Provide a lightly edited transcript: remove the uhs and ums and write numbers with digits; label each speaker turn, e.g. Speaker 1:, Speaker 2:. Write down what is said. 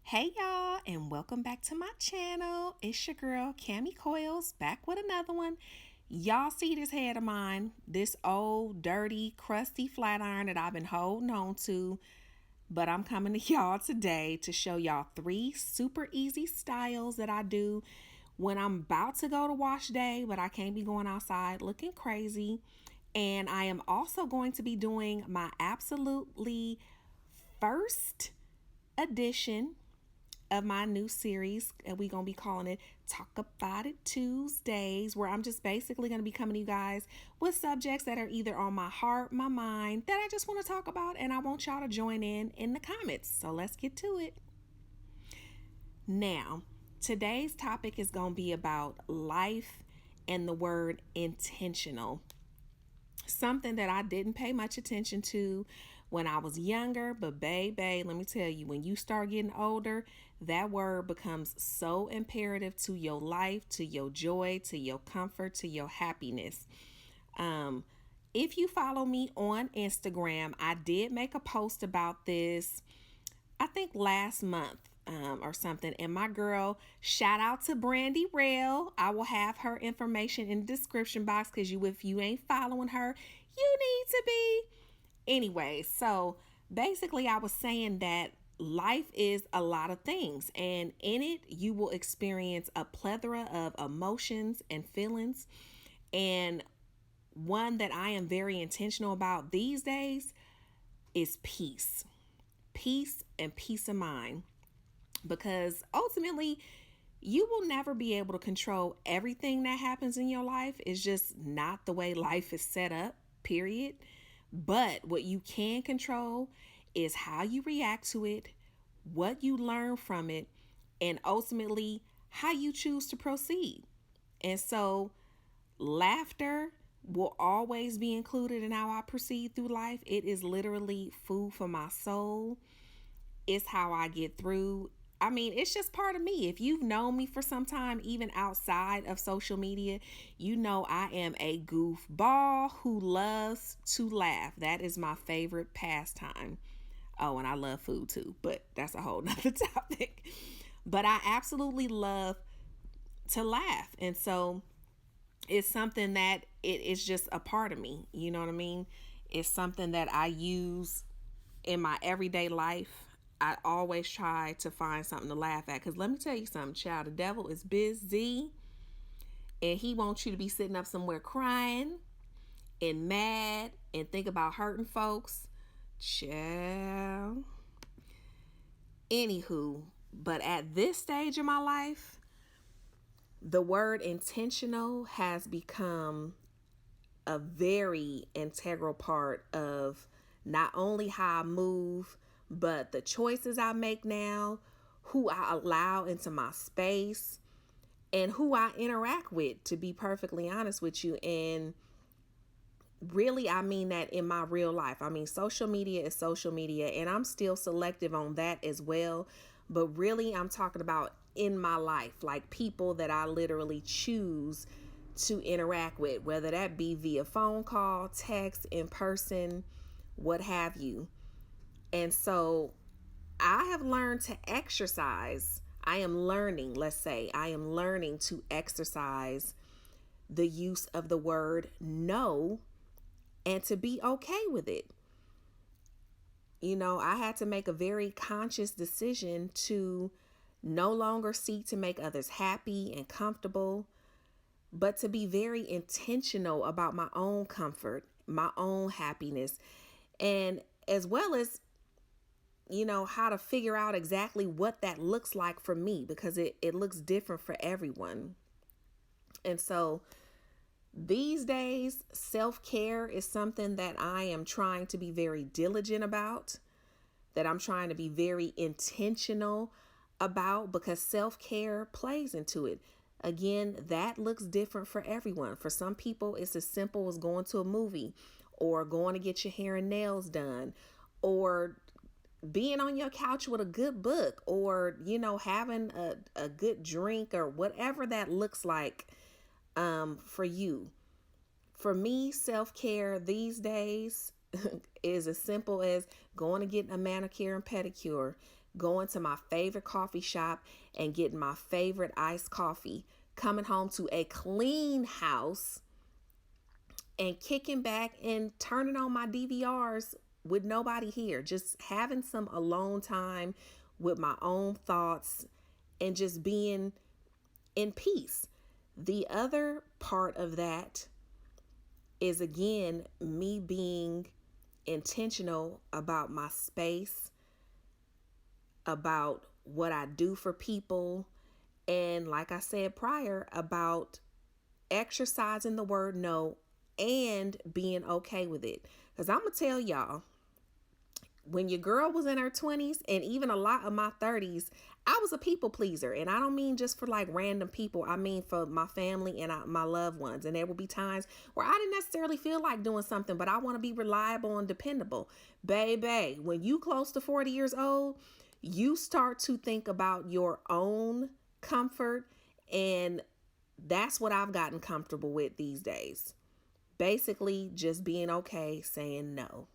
Speaker 1: Hey y'all, and welcome back to my channel. It's your girl Cami Coils back with another one. Y'all see this head of mine, this old, dirty, crusty flat iron that I've been holding on to. But I'm coming to y'all today to show y'all 3 super easy styles that I do when I'm about to go to wash day, but I can't be going outside looking crazy. And I am also going to be doing my absolutely first edition of my new series, and we're gonna be calling it Talk About It Tuesdays, where I'm just basically gonna be coming to you guys with subjects that are either on my heart, my mind, that I just want to talk about, and I want y'all to join in the comments. So let's get to it. Now, today's topic is gonna be about life and the word intentional. Something that I didn't pay much attention to when I was younger, but baby, let me tell you, when you start getting older, that word becomes so imperative to your life, to your joy, to your comfort, to your happiness. Um, if you follow me on Instagram, I did make a post about this, I think last month. Or something. And my girl, shout out to Brandy Rail. I will have her information in the description box because if you ain't following her, you need to be. Anyway, so basically, I was saying that life is a lot of things, and in it, you will experience a plethora of emotions and feelings. And one that I am very intentional about these days is peace. Peace and peace of mind. Because ultimately, you will never be able to control everything that happens in your life. It's just not the way life is set up, period. But what you can control is how you react to it, what you learn from it, and ultimately how you choose to proceed. And so, laughter will always be included in how I proceed through life. It is literally food for my soul. It's how I get through. I mean, it's just part of me. If you've known me for some time, even outside of social media, you know I am a goofball who loves to laugh. That is my favorite pastime. Oh, and I love food too, but that's a whole nother topic. But I absolutely love to laugh. And so it's something that it is just a part of me. You know what I mean? It's something that I use in my everyday life. I always try to find something to laugh at. Because let me tell you something, child. The devil is busy. And he wants you to be sitting up somewhere crying and mad and think about hurting folks. Child. Anywho, but at this stage of my life, the word intentional has become a very integral part of not only how I move, but the choices I make now, who I allow into my space, and who I interact with, to be perfectly honest with you. And really, I mean that in my real life. I mean, social media is social media, and I'm still selective on that as well. But really, I'm talking about in my life, like people that I literally choose to interact with, whether that be via phone call, text, in person, what have you. And so I have learned to exercise. I am learning to exercise the use of the word no and to be okay with it. You know, I had to make a very conscious decision to no longer seek to make others happy and comfortable, but to be very intentional about my own comfort, my own happiness, and as well as, you know, how to figure out exactly what that looks like for me, because it looks different for everyone. And so these days, self-care is something that I am trying to be very diligent about, that I'm trying to be very intentional about, because self-care plays into it. Again, that looks different for everyone. For some people, it's as simple as going to a movie or going to get your hair and nails done, or being on your couch with a good book, or, you know, having a good drink, or whatever that looks like for you. For me, self-care these days is as simple as going to get a manicure and pedicure, going to my favorite coffee shop and getting my favorite iced coffee, coming home to a clean house and kicking back and turning on my DVRs with nobody here, just having some alone time with my own thoughts and just being in peace. The other part of that is, again, me being intentional about my space, about what I do for people, and like I said prior, about exercising the word no and being okay with it. Because I'm going to tell y'all, when your girl was in her 20s and even a lot of my 30s, I was a people pleaser. And I don't mean just for like random people. I mean for my family and my loved ones. And there will be times where I didn't necessarily feel like doing something, but I want to be reliable and dependable. Baby, when you close to 40 years old, you start to think about your own comfort. And that's what I've gotten comfortable with these days. Basically, just being okay saying no.